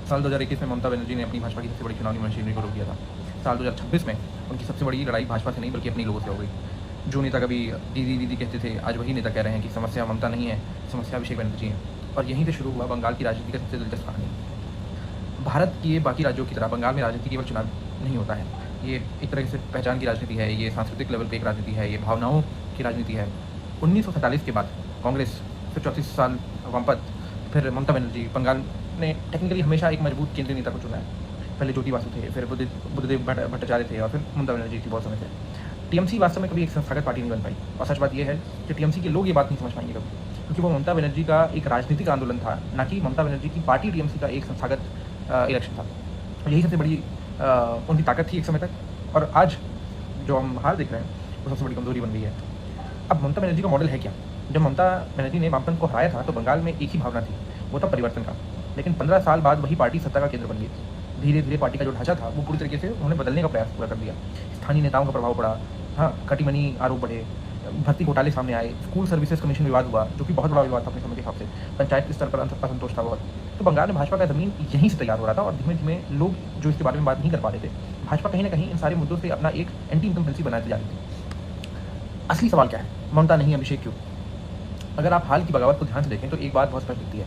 साल 2021 में ममता बनर्जी ने अपनी भाजपा की सबसे बड़ी चुनावी मशीनरी को रोक दिया था। साल 2026 में उनकी सबसे बड़ी लड़ाई भाजपा से नहीं बल्कि अपने लोगों से हो गई। जो नेता कभी दीदी दीदी कहते थे, आज वही नेता कह रहे हैं कि समस्या ममता नहीं है, समस्या अभिषेक बनर्जी है। और यहीं से शुरू हुआ बंगाल की राजनीति का सबसे दिलचस्प कहानी। भारत की ये बाकी राज्यों की तरह बंगाल में राजनीति केवल चुनाव नहीं होता है। ये एक तरह से पहचान की राजनीति है, ये सांस्कृतिक लेवल पे एक राजनीति है, ये भावनाओं की राजनीति है। 1947 के बाद कांग्रेस, फिर 34 साल वामपंथ, फिर ममता बनर्जी, बंगाल ने टेक्निकली हमेशा एक मजबूत केंद्रीय नेता को चुना है। पहले ज्योति बासु थे, फिर बुद्धदेव भट्टाचार्य थे और फिर ममता बनर्जी थी बहुत समय से। टीएमसी वास्तव में कभी एक संस्थागत पार्टी नहीं बन पाई। और सच बात यह है कि टीएमसी के लोग ये बात नहीं समझ पाएंगे कभी, क्योंकि वो ममता बनर्जी का एक राजनीतिक आंदोलन था, ना कि ममता बनर्जी की पार्टी टीएमसी का एक संस्थागत इलेक्शन था। यही सबसे बड़ी उनकी ताकत थी एक समय तक। और आज जो हम हार देख रहे हैं वो सबसे बड़ी कमजोरी बन गई है। अब ममता बनर्जी का मॉडल है क्या? जब ममता बनर्जी ने वामपंथ को हराया था तो बंगाल में एक ही भावना थी, वो था परिवर्तन का। लेकिन 15 साल बाद वही पार्टी सत्ता का केंद्र बन गई। धीरे धीरे पार्टी का जो ढांचा था वो पूरी तरीके से उन्होंने बदलने का प्रयास पूरा कर दिया। स्थानीय नेताओं का प्रभाव पड़ा, हाँ, कटीमनी आरोप बढ़े, भर्ती घोटाले सामने आए, स्कूल सर्विसेज कमीशन विवाद हुआ, जो कि बहुत बड़ा विवाद था अपने समय के हिसाब से, पंचायत स्तर पर असंतोष था बहुत। तो बंगाल में भाजपा का जमीन यहीं से तैयार हो रहा था और धीमे धीमे लोग जो इसके बारे में बात नहीं कर पा रहे थे, भाजपा कहीं ना कहीं इन सारे मुद्दों से अपना एक एंटी इनकम्बेंसी बनाते जा रही थी। असली सवाल क्या है? ममता नहीं, अभिषेक क्यों? अगर आप हाल की बगावत को ध्यान से देखें तो एक बात बहुत स्पष्ट दिखती है।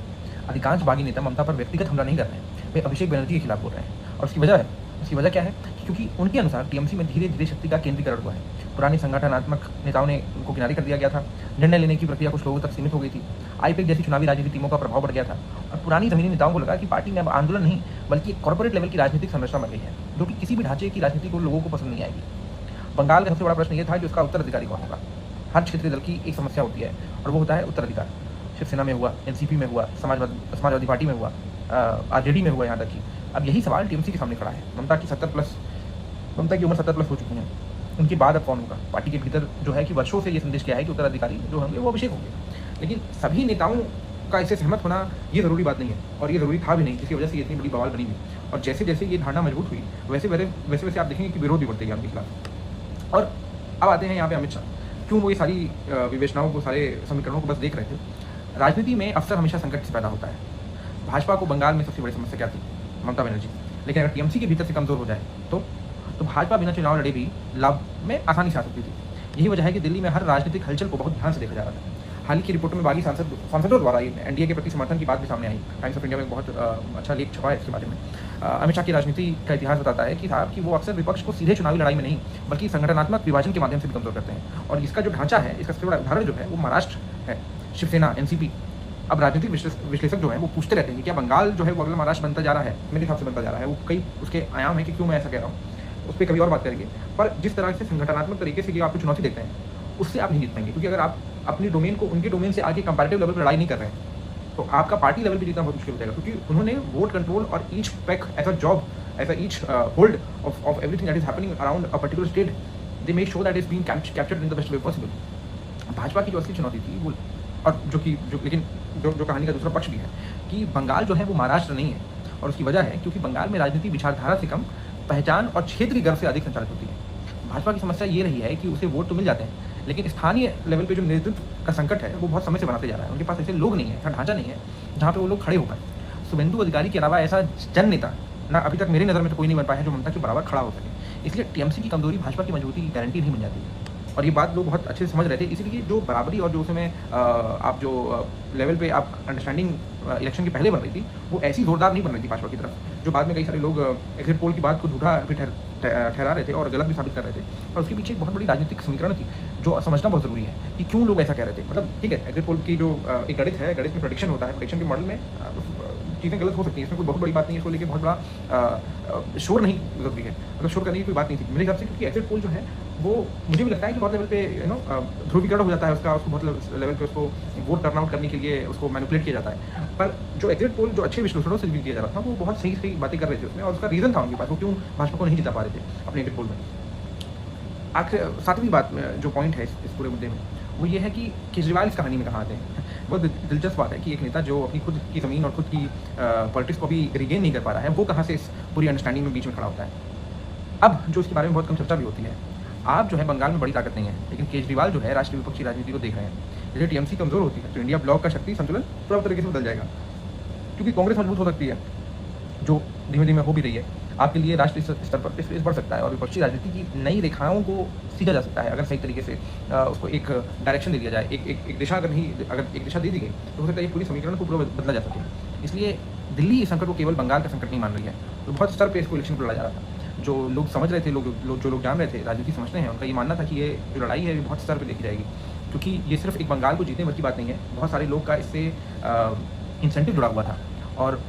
अधिकांश बागी नेता ममता पर व्यक्तिगत हमला नहीं कर रहे हैं, वे अभिषेक बनर्जी के खिलाफ बोल रहे हैं। और उसकी वजह क्या है? क्योंकि उनके अनुसार टीएमसी में धीरे धीरे शक्ति का केंद्रीकरण हुआ है। पुराने संगठनात्मक नेताओं ने उनको किनारे कर दिया गया था, निर्णय लेने की प्रक्रिया कुछ लोगों तक सीमित हो गई थी, आईपैक जैसी चुनावी राजनीति टीमों का प्रभाव बढ़ गया था और पुरानी जमीनी नेताओं को लगा कि पार्टी में अब आंदोलन नहीं बल्कि एक कॉर्पोरेट लेवल की राजनीतिक संरचना बन गई है, जो कि किसी भी ढांचे की राजनीति को लोगों को पसंद नहीं आएगी। बंगाल का सबसे बड़ा प्रश्न यह था कि उसका उत्तराधिकारी कौन होगा। हर क्षेत्रीय दल की एक समस्या होती है और वो होता है उत्तराधिकार। शिवसेना में हुआ, एनसीपी में हुआ, समाजवादी पार्टी में हुआ, आरजेडी में हुआ, यहाँ तक कि अब यही सवाल टीएमसी के सामने खड़ा है। ममता की उम्र 70 प्लस हो चुकी है। उनके बाद अब कौन होगा? पार्टी के भीतर जो है कि वर्षों से ये संदेश किया है कि उत्तराधिकारी जो होंगे वो अभिषेक होंगे, लेकिन सभी नेताओं का इससे सहमत होना ये ज़रूरी बात नहीं है और ये ज़रूरी था भी नहीं, जिसकी वजह से ये इतनी बड़ी बवाल बनी हुई। और जैसे जैसे ये धारणा मजबूत हुई वैसे आप देखेंगे कि विरोध भी बढ़ते गया उनके खिलाफ। और अब आते हैं यहाँ पे अमित शाह। क्यों वो ये सारी विवेचनाओं को, सारे समीकरणों को बस देख रहे थे? राजनीति में अक्सर हमेशा संकट से पैदा होता है। भाजपा को बंगाल में सबसे बड़ी समस्या क्या थी? ममता बनर्जी। लेकिन अगर टीएमसी के भीतर से कमजोर हो जाए तो भाजपा बिना चुनाव लड़े भी लाभ में आसानी से आ सकती थी। यही वजह है कि दिल्ली में हर राजनीतिक हलचल को बहुत ध्यान से देखा जा रहा था। हाल की रिपोर्टों में बागी सांसदों द्वारा एनडीए के प्रति समर्थन की बात भी सामने आई। टाइम्स ऑफ इंडिया में बहुत अच्छा लेख छपा है इसके बारे में। अमित शाह की राजनीति का इतिहास बताता है कि साहब कि वो अक्सर विपक्ष को सीधे चुनावी लड़ाई में नहीं बल्कि संगठनात्मक विभाजन के माध्यम से भी कमजोर करते हैं। और इसका जो ढांचा है, इसका सबसे बड़ा उदाहरण जो है वो महाराष्ट्र है। शिवसेना, एनसीपी। अब राजनीतिक विश्लेषक जो है वो पूछते रहते हैं कि क्या बंगाल जो है वो अगला महाराष्ट्र बनता जा रहा है? मेरे हिसाब से बनता जा रहा है। वो कई उसके आयाम है कि क्यों मैं ऐसा कह रहा हूँ, उस पर कभी और बात करेंगे। पर जिस तरह से संगठनात्मक तरीके से ये आपको चुनौती देते हैं उससे आप नहीं जीत पाएंगे, क्योंकि अगर आप अपनी डोमेन को उनके डोमेन से आगे कंपैरेटिव लेवल पर लड़ाई नहीं कर रहे हैं तो आपका पार्टी लेवल पर जीतना बहुत मुश्किल हो जाएगा। क्योंकि उन्होंने वोट कंट्रोल और each pack as a job, as a each hold of everything that is happening around a particular state, they make sure that is being captured in the best way possible. Bhajpa की जो असली चुनौती थी वो, और जो कहानी का दूसरा पक्ष भी है कि बंगाल जो है वो महाराष्ट्र नहीं है। और उसकी वजह है क्योंकि बंगाल में राजनीति विचारधारा से कम पहचान और क्षेत्र की गर्व से अधिक संचालित होती है। भाजपा की समस्या ये रही है कि उसे वोट तो मिल जाते हैं लेकिन स्थानीय लेवल पे जो नेतृत्व का संकट है वो बहुत समय से बनाते जा रहा है। उनके पास ऐसे लोग नहीं है, ऐसा ढांचा नहीं है जहाँ पे वो लोग खड़े हो पाए। शुभेंदु अधिकारी के अलावा ऐसा जन नेता ना अभी तक मेरी नज़र में तो कोई नहीं बन पाया है जो ममता के बराबर खड़ा हो सके। इसलिए टीएमसी की कमजोरी भाजपा की मजबूती की गारंटी नहीं बन जाती है। और ये बात लोग बहुत अच्छे से समझ रहे थे। इसीलिए जो बराबरी और जो उसमें आप जो लेवल पे आप अंडरस्टैंडिंग इलेक्शन के पहले बन रही थी वो ऐसी जोरदार नहीं बन रही थी भाजपा की तरफ, जो बाद में कई सारे लोग एग्जिट पोल की बात को झूठा भी ठहरा रहे थे और गलत भी साबित कर रहे थे। और उसके पीछे एक बहुत बड़ी राजनीतिक समीकरण थी जो समझना बहुत जरूरी है कि क्यों लोग ऐसा कह रहे थे। मतलब ठीक है, एग्जिट पोल की जो एक गणित है, गणित में प्रेडिक्शन होता है, प्रेडिक्शन के मॉडल में चीज़ें गलत हो सकती हैं, इसमें कोई बहुत बड़ी बात नहीं है, इसको लेकर बहुत बड़ा शोर नहीं जरूरी है, मतलब शोर करने की कोई बात नहीं थी मेरे हिसाब से। क्योंकि एग्जिट पोल जो है वो मुझे भी लगता है कि बहुत लेवल पे ध्रुवीकरण हो जाता है उसका, उसको बहुत लेवल पे उसको वोट टर्न आउट करने के लिए उसको मैनिपुलेट किया जाता है। पर जो एग्जिट पोल जो अच्छे विश्लेषणों से भी किया जा रहा था वो बहुत सही सही बातें कर रहे थे उसमें, और उसका रीज़न था उनके पास वो क्यों भाजपा को नहीं जिता पा रहे थे अपने एग्जिट पोल में। आखिर सातवीं बात जो पॉइंट है इस पूरे मुद्दे में वो ये है कि केजरीवाल इस कहानी में कहाँ आते हैं। बहुत दिलचस्प बात है कि एक नेता जो अपनी खुद की ज़मीन और खुद की पॉलिटिक्स को भी रिगेन नहीं कर पा रहा है वो कहाँ से इस पूरी अंडरस्टैंडिंग में बीच में खड़ा होता है। अब जो इसके बारे में बहुत कम चर्चा भी होती है, आप जो है बंगाल में बड़ी ताकत नहीं है लेकिन केजरीवाल जो है राष्ट्रीय विपक्षी राजनीति को देख रहे हैं। जैसे टीएमसी कमजोर होती है तो इंडिया ब्लॉक का शक्ति संतुलन पूरा तरीके से बदल जाएगा, क्योंकि कांग्रेस मजबूत हो सकती है जो धीमे धीमे हो भी रही है, आपके लिए राष्ट्रीय स्तर पर स्पेस बढ़ सकता है और विपक्षी राजनीति की नई रेखाओं को सीखा जा सकता है अगर सही तरीके से उसको एक डायरेक्शन दे दिया जाए, एक दिशा अगर एक दिशा दे दी गई तो हो सकता है ये पूरी समीकरण को पूरा बदला जा सके। इसलिए दिल्ली इस संकट को केवल बंगाल का संकट नहीं मान रही है, तो बहुत स्तर पर इसको इलेक्शन को लड़ा जा रहा था। जो लोग समझ रहे थे, जो लोग जान रहे थे, राजनीति समझते हैं, उनका ये मानना था कि ये जो लड़ाई है ये बहुत स्तर पर देखी जाएगी, क्योंकि ये सिर्फ एक बंगाल को जीतने भर की बात नहीं है, बहुत सारे लोग का इससे इंसेंटिव जुड़ा हुआ था। और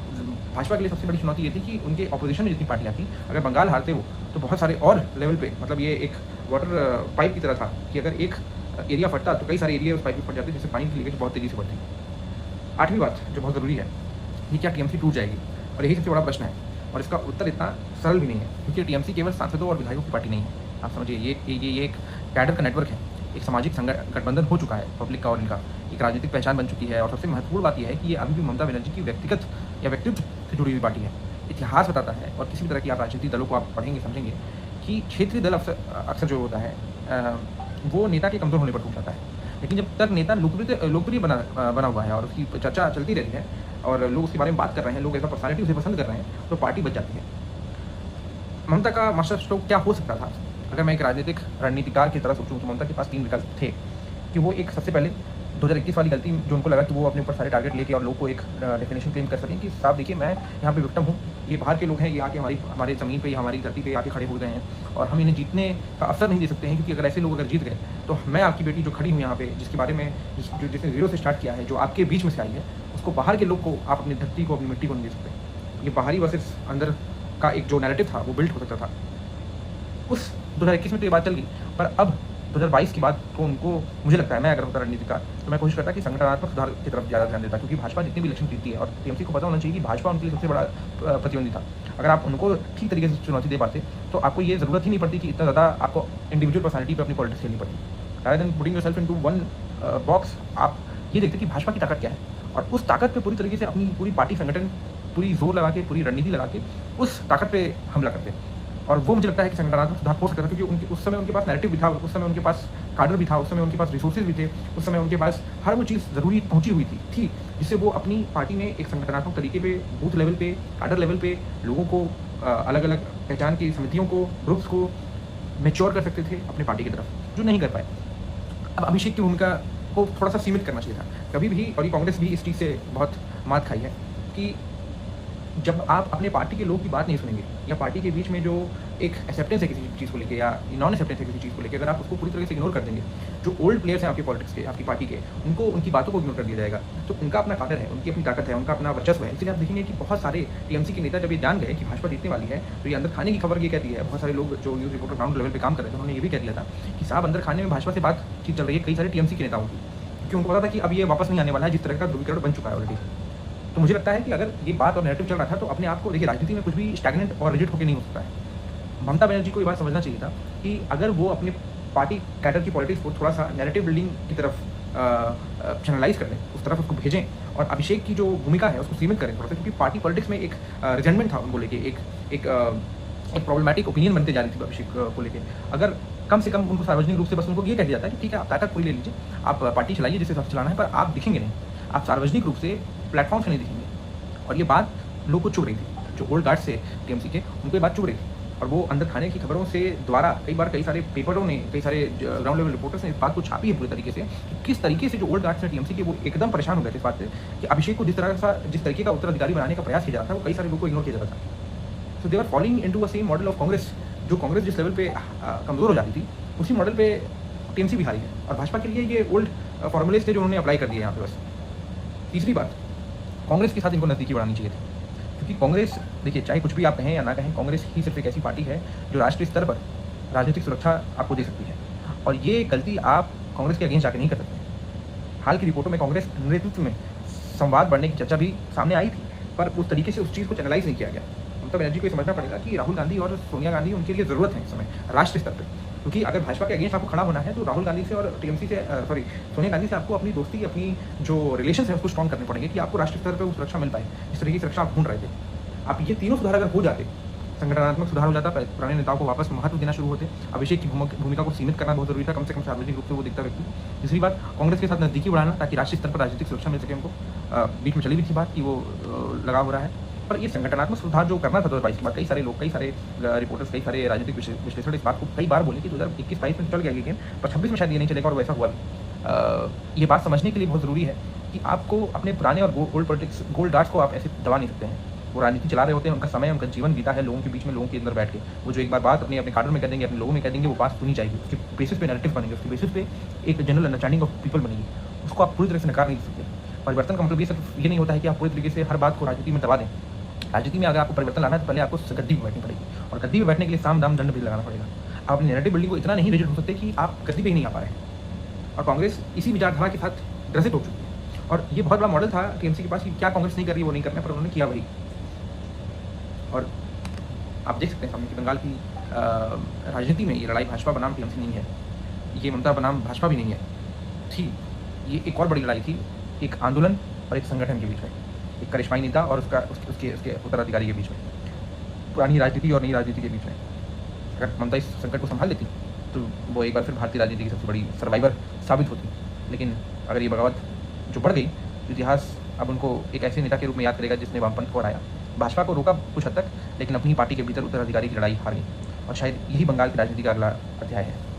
भाजपा के लिए सबसे बड़ी चुनौती ये थी कि उनके ऑपोजिशन में जितनी पार्टियां थी, अगर बंगाल हारते हो तो बहुत सारे और लेवल पे, मतलब ये एक वाटर पाइप की तरह था कि अगर एक एरिया फटता तो कई सारे एरिया उस पाइप में फट जाते, जिससे पानी की लीकेज बहुत तेज़ी से बढ़ती। आठवीं बात जो बहुत ज़रूरी है, ये क्या टीएमसी टूट जाएगी, और यही सबसे बड़ा प्रश्न है, और इसका उत्तर इतना सरल भी नहीं है, क्योंकि टीएमसी केवल सांसदों और विधायकों की पार्टी नहीं है। आप समझिए, ये एक कैडर का नेटवर्क है, एक सामाजिक गठबंधन हो चुका है पब्लिक का, और इनका एक राजनीतिक पहचान बन चुकी है। और सबसे महत्वपूर्ण बात यह है कि ये अभी भी ममता बनर्जी की व्यक्तिगत या व्यक्तित्व से जुड़ी हुई पार्टी है। इतिहास बताता है, और किसी भी तरह की आप राजनीतिक दलों को आप पढ़ेंगे समझेंगे कि क्षेत्रीय दल अक्सर जो होता है वो नेता के कमज़ोर होने पर टूट जाता है, लेकिन जब तक नेता लोकप्रिय बना हुआ है और उसकी चर्चा चलती रहती है और लोग उसके बारे में बात कर रहे हैं, लोग ऐसा पर्सनैलिटी उसे पसंद कर रहे हैं, तो पार्टी बच जाती है। ममता का मास्टर स्ट्रोक क्या हो सकता था? अगर मैं एक राजनीतिक रणनीतिकार की तरह सोचूं तो ममता के पास 3 विकल्प थे कि वो एक सबसे पहले 2021 वाली गलती जो उनको लगा कि वो अपने ऊपर सारे टारगेट लेके और लोग को एक डेफिनेशन क्लेम कर सकें कि साहब देखिए, मैं यहाँ पे विक्टिम हूँ, ये बाहर के लोग हैं, ये आके हमारे ज़मीन पे या हमारी धरती पे आके खड़े हो गए हैं और हम इन्हें जीतने का अवसर नहीं दे सकते हैं, क्योंकि अगर ऐसे लोग अगर जीत गए तो मैं आपकी बेटी जो खड़ी हूँ यहाँ पे, जिसके बारे में जिसने जीरो से स्टार्ट किया है, जो आपके बीच में से आई है, उसको बाहर के लोग को आप अपनी धरती को, अपनी मिट्टी को नहीं दे सकते। ये बाहरी वर्सेस अंदर का एक जो नैरेटिव था वो बिल्ड हो सकता था। उस 2021 में तो ये बात चल गई, पर अब 2022 की बात को उनको, मुझे लगता है, मैं अगर होता रणनीतिकार तो मैं कोशिश करता कि संगठनात्मक सुधार की तरफ ज़्यादा ध्यान देता, क्योंकि भाजपा जितनी भी इलेक्शन जीतती है और टीएमसी को पता होना चाहिए कि भाजपा उनके लिए सबसे बड़ा प्रतिद्वंदी था। अगर आप उनको ठीक तरीके से चुनौती दे पाते तो आपको ये ज़रूरत ही नहीं पड़ती कि इतना ज़्यादा आपको इंडिविजुअल पर्सनैलिटी पर अपनी पॉलिटिक्स खेलनी पड़ती। Rather than putting yourself into one box, आप ये देखते कि भाजपा की ताकत क्या है और उस ताकत पे पूरी तरीके से अपनी पूरी पार्टी संगठन पूरी जोर लगा के, पूरी रणनीति लगा के उस ताकत पे हमला करते हैं। और वो मुझे लगता है कि संगठनात्मक सुधार हो सकता था, क्योंकि उस समय उनके पास नैरेटिव भी था, उस समय उनके पास काडर भी था, उस समय उनके पास रिसोर्सेज भी थे, उस समय उनके पास हर वो चीज़ ज़रूरी पहुंची हुई थी जिससे वो अपनी पार्टी में एक संगठनात्मक तरीके पे, बूथ लेवल पे, काडर लेवल पे लोगों को, अलग अलग पहचान की समितियों को, ग्रुप्स को मैच्योर कर सकते थे अपनी पार्टी की तरफ, जो नहीं कर पाए। अब अभिषेक की भूमिका को थोड़ा सा सीमित करना चाहिए था कभी भी, और ये कांग्रेस भी इस चीज़ से बहुत मात खाई है कि जब आप अपने पार्टी के लोग की बात नहीं सुनेंगे, या पार्टी के बीच में जो एक एक्सेप्टेंस है किसी चीज़ को लेके या नॉन एक्सेप्टेंस है किसी चीज़ को लेके, अगर आप उसको पूरी तरह से इग्नोर कर देंगे, जो ओल्ड प्लेयर्स हैं आपकी पॉलिटिक्स के, आपकी पार्टी के, उनको उनकी बातों को इग्नोर कर दिया जाएगा। तो उनका अपना काडर है, उनकी अपनी ताकत है, उनका अपना वर्चस्व है। इसलिए आप देखेंगे कि बहुत सारे टीएमसी के नेता जब ये जान गए कि भाजपा जीतने वाली है, तो ये अंदर खाने की खबर ये कहती है। बहुत सारे लोग जो न्यूज़ रिपोर्टर ग्राउंड लेवल पर काम कर रहे थे, उन्होंने ये भी कह दिया था कि साहब अंदर खाने में भाजपा से बातचीत चल रही है कई सारे टीएमसी के नेताओं की, क्योंकि उनको पता था कि अब ये वापस नहीं आने वाला है, जिस तरह का ध्रुवीकरण बन चुका है ऑलरेडी। तो मुझे लगता है कि अगर ये बात और नैरेटिव चल रहा था तो अपने आप को देखिए, राजनीति में कुछ भी स्टैग्नेंट और रिजिड होकर नहीं हो सकता है। ममता बनर्जी को ये बात समझना चाहिए था कि अगर वो अपने पार्टी कैडर की पॉलिटिक्स को थोड़ा सा नैरेटिव बिल्डिंग की तरफ चैनलाइज कर दें, उस तरफ उसको भेजें, और अभिषेक की जो भूमिका है उसको सीमित करें थोड़ा सा, क्योंकि पार्टी पॉलिटिक्स में एक रिजेंटमेंट था उनको लेके, एक प्रॉब्लमेटिक ओपिनियन बनते जा रही थी अभिषेक को लेके। अगर कम से कम उनको सार्वजनिक रूप से बस उनको ये कह दिया जाता है कि ठीक है, आप ताकत पूरी ले लीजिए, आप पार्टी चलाइए जिसे सब चलाना है, पर आप दिखेंगे नहीं, आप सार्वजनिक रूप से प्लेटफॉर्म से नहीं दिखेंगे। और ये बात लोग को चुभ रही थी, जो ओल्ड गार्ड्स से टीएमसी के, उनको ये बात चुभ रही थी, और वो अंदर खाने की खबरों से द्वारा कई सारे पेपरों ने, कई सारे ग्राउंड लेवल रिपोर्टर्स ने इस बात को छापी है पूरी तरीके से कि किस तरीके से जो ओल्ड गार्ड्स हैं टीएमसी के, वो एकदम परेशान हो गए थे इस बात से कि अभिषेक को जिस तरीके का उत्तराधिकारी बनाने का प्रयास किया जा रहा था, वो कई सारे लोगों को इग्नोर किया जा रहा था। So they are following into a same model of Congress, जो कांग्रेस जिस लेवल पे कमजोर हो जाती थी, उसी मॉडल पे टीएमसी भी हारी है, और भाजपा के लिए ये ओल्ड फॉर्मुलेज थे जो उन्होंने अप्लाई कर दिए यहाँ पे बस। तीसरी बात, कांग्रेस के साथ इनको नज़दीकी बढ़ानी चाहिए थी, क्योंकि कांग्रेस, देखिए चाहे कुछ भी आप कहें या ना कहें, कांग्रेस ही सिर्फ एक ऐसी पार्टी है जो राष्ट्रीय स्तर पर राजनीतिक सुरक्षा आपको दे सकती है, और ये गलती आप कांग्रेस के अगेंस्ट जाकर नहीं कर सकते। हाल की रिपोर्टों में कांग्रेस नेतृत्व में संवाद बढ़ने की चर्चा भी सामने आई थी, पर उस तरीके से उस चीज़ को चैनलाइज नहीं किया गया। ममता बनर्जी को समझना पड़ेगा कि राहुल गांधी और सोनिया गांधी, उनके लिए ज़रूरत है इस समय राष्ट्रीय स्तर पर, क्योंकि अगर भाजपा के अगेंस्ट आपको खड़ा होना है तो राहुल गांधी से और टीएमसी से, सोनिया गांधी से आपको अपनी दोस्ती, अपनी जो रिलेशन है उसको स्ट्रॉन्ग करने पड़ेंगे कि आपको राष्ट्रीय स्तर पर वो सुरक्षा मिल पाए, इस तरह की सुरक्षा आप ढूंढ रहे थे। आप ये तीनों सुधार अगर हो जाते, संगठनात्मक सुधार हो जाता, पुराने नेताओं को वापस महत्व देना शुरू होते, अभिषेक की भूमिका को सीमित करना बहुत जरूरी था, कम से कम सार्वजनिक रूप से वो दिखता व्यक्ति। तीसरी बात, कांग्रेस के साथ नजदीकी बढ़ाना ताकि राष्ट्रीय स्तर पर राजनीतिक सुरक्षा मिल सके उनको। बीच में चली भी थी बात कि वो लगाव हो रहा है, पर ये संगठनात्मक सुधार जो करना था 2022 के बाद, कई सारे लोग, कई सारे रिपोर्टर्स, कई सारे राजनीतिक विश्लेषण इस बात को कई बार बोले कि 2021-22 में चल गया गेम, पर 26 में शायद ये नहीं चलेगा, और वैसा हुआ भी। ये बात समझने के लिए बहुत ज़रूरी है कि आपको अपने पुराने और गोल्ड पॉलिटिक्स, गोल्ड डार्ट्स को आप ऐसे दबा नहीं सकते हैं। वो राजनीति चला रहे होते हैं, उनका समय, उनका जीवन बीता है लोगों के बीच में, लोगों के अंदर बैठ के। वो जो एक बार बात अपने काडर में कह देंगे, अपने लोगों में कह देंगे, वो बात सुनी जाएगी, उसके बेसिस पे नैरेटिव बनेंगे, उसके बेसिस पे एक जनरल अंडरस्टैंडिंग ऑफ पीपल बनेगी। उसको आप पूरी तरह से नकार नहीं सकते। परिवर्तन का मतलब ये सिर्फ ये नहीं होता है कि आप पूरी तरीके से हर बात को राजनीति में दबा दें। राजनीति में अगर आपको परिवर्तन लाना है तो पहले आपको गद्दी पर बैठनी पड़ेगी, और गद्दी पर बैठने के लिए साम दाम दंड भी लगाना पड़ेगा। आप अपनी नैरेटिव बिल्डिंग को इतना नहीं रिजिड हो सकते कि आप गद्दी पे ही नहीं आ पा रहे हैं। और कांग्रेस इसी विचारधारा के साथ ग्रसित हो चुकी है, और ये बहुत बड़ा मॉडल था टीएमसी के पास कि क्या कांग्रेस नहीं कर रही, वो नहीं करना, पर उन्होंने किया वही। और आप देख सकते हैं सामने कि बंगाल की राजनीति में ये लड़ाई भाजपा बनाम टीएमसी नहीं है, ये ममता बनाम भाजपा भी नहीं है, थी ये एक और बड़ी लड़ाई थी, एक आंदोलन और एक संगठन के बीच में, एक करिश्माई नेता और उसके उत्तराधिकारी के बीच में, पुरानी राजनीति और नई राजनीति के बीच में। अगर ममता इस संकट को संभाल लेती तो वो एक बार फिर भारतीय राजनीति की सबसे बड़ी सर्वाइवर साबित होती। लेकिन अगर ये बगावत जो बढ़ गई, इतिहास अब उनको एक ऐसे नेता के रूप में याद करेगा जिसने वामपंथ को हराया, भाजपा को रोका कुछ हद तक, लेकिन अपनी पार्टी के भीतर उत्तराधिकारी की लड़ाई हार गई। और शायद यही बंगाल की राजनीति का अगला अध्याय है।